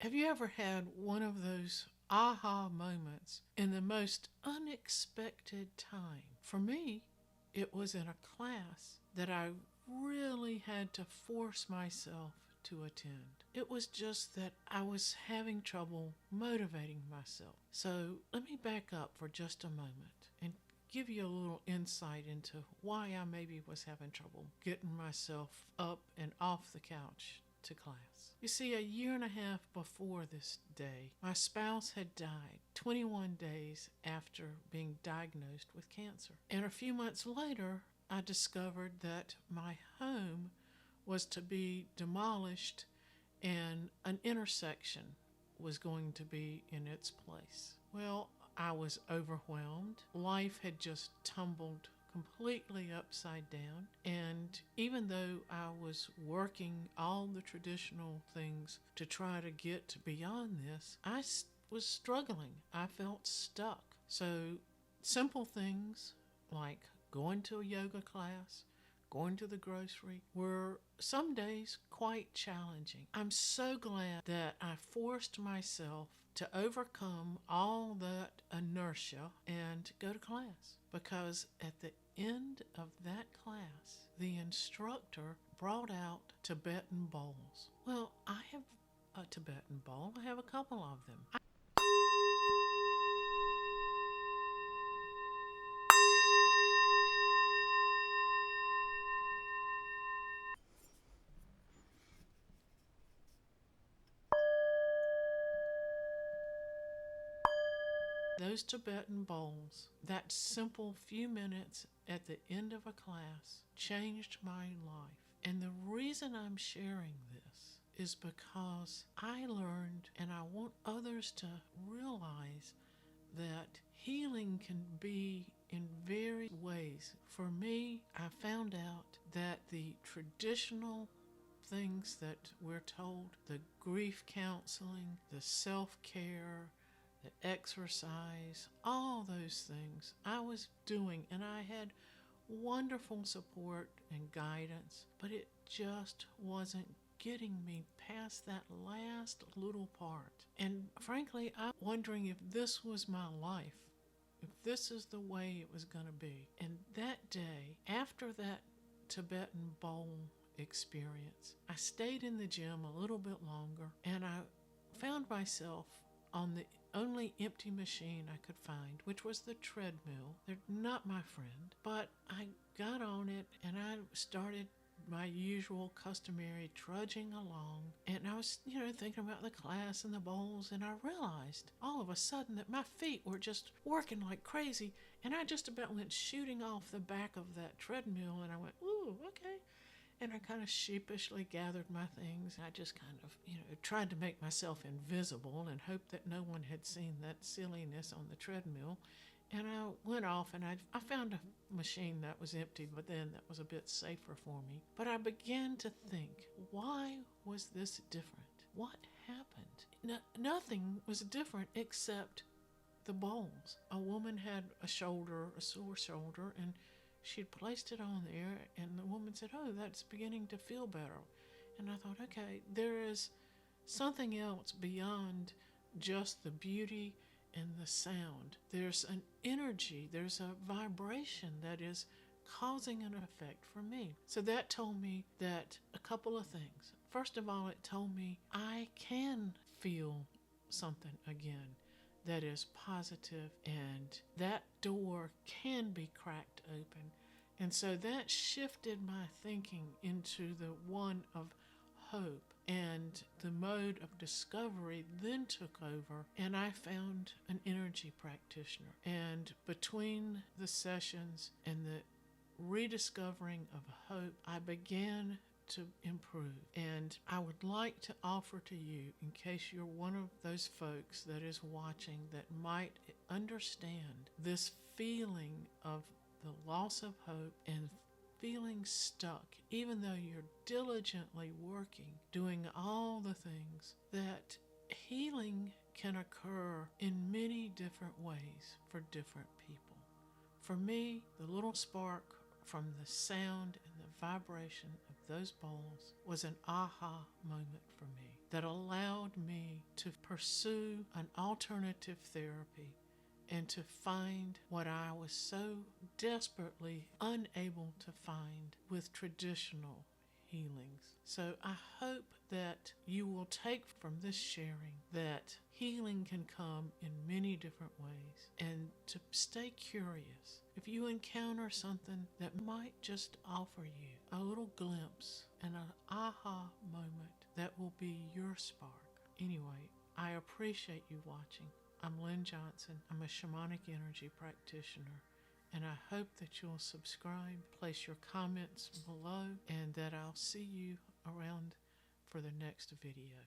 Have you ever had one of those aha moments in the most unexpected time? For me, it was in a class that I really had to force myself to attend. It was just that I was having trouble motivating myself. So let me back up for just a moment and give you a little insight into why I maybe was having trouble getting myself up and off the couch to class. You see, a year and a half before this day, my spouse had died 21 days after being diagnosed with cancer. And a few months later, I discovered that my home was to be demolished and an intersection was going to be in its place. Well, I was overwhelmed. Life had just tumbled completely upside down. And even though I was working all the traditional things to try to get beyond this, I was struggling. I felt stuck. So simple things like going to a yoga class, going to the grocery were some days quite challenging. I'm so glad that I forced myself to overcome all that inertia and go to class, because at the end of that class, the instructor brought out Tibetan bowls. Well, I have a Tibetan bowl. I have a couple of them. Those Tibetan bowls, that simple few minutes at the end of a class, changed my life. And the reason I'm sharing this is because I learned, and I want others to realize, that healing can be in various ways. For me, I found out that the traditional things that we're told, the grief counseling, the self-care, the exercise, all those things I was doing, and I had wonderful support and guidance, but it just wasn't getting me past that last little part. And frankly, I'm wondering if this was my life, if this is the way it was going to be. And that day, after that Tibetan bowl experience, I stayed in the gym a little bit longer, and I found myself on the only empty machine I could find, which was the treadmill. They're not my friend, but I got on it and I started my usual customary trudging along, and I was, thinking about the class and the bowls, and I realized all of a sudden that my feet were just working like crazy, and I just about went shooting off the back of that treadmill, and I went, ooh, okay. And I kind of sheepishly gathered my things. I just kind of, tried to make myself invisible and hoped that no one had seen that silliness on the treadmill. And I went off and I found a machine that was empty, but then that was a bit safer for me. But I began to think, why was this different? What happened? Nothing was different except the bowls. A woman had a sore shoulder, and she'd placed it on there, and the woman said, oh, that's beginning to feel better. And I thought, okay, there is something else beyond just the beauty and the sound. There's an energy, there's a vibration that is causing an effect for me. So that told me that a couple of things. First of all, it told me I can feel something again that is positive, and that door can be cracked open. And so that shifted my thinking into the one of hope, and the mode of discovery then took over, and I found an energy practitioner. And between the sessions and the rediscovering of hope, I began to improve. And I would like to offer to you, in case you're one of those folks that is watching that might understand this feeling of the loss of hope and feeling stuck, even though you're diligently working, doing all the things, that healing can occur in many different ways for different people. For me, the little spark from the sound and the vibration of those bowls was an aha moment for me. that allowed me to pursue an alternative therapy and to find what I was so desperately unable to find with traditional healings. So I hope that you will take from this sharing that healing can come in many different ways, and to stay curious. If you encounter something that might just offer you a little glimpse and an aha moment, that will be your spark. Anyway, I appreciate you watching. I'm Lynn Johnson. I'm a shamanic energy practitioner, and I hope that you'll subscribe, place your comments below, and that I'll see you around for the next video.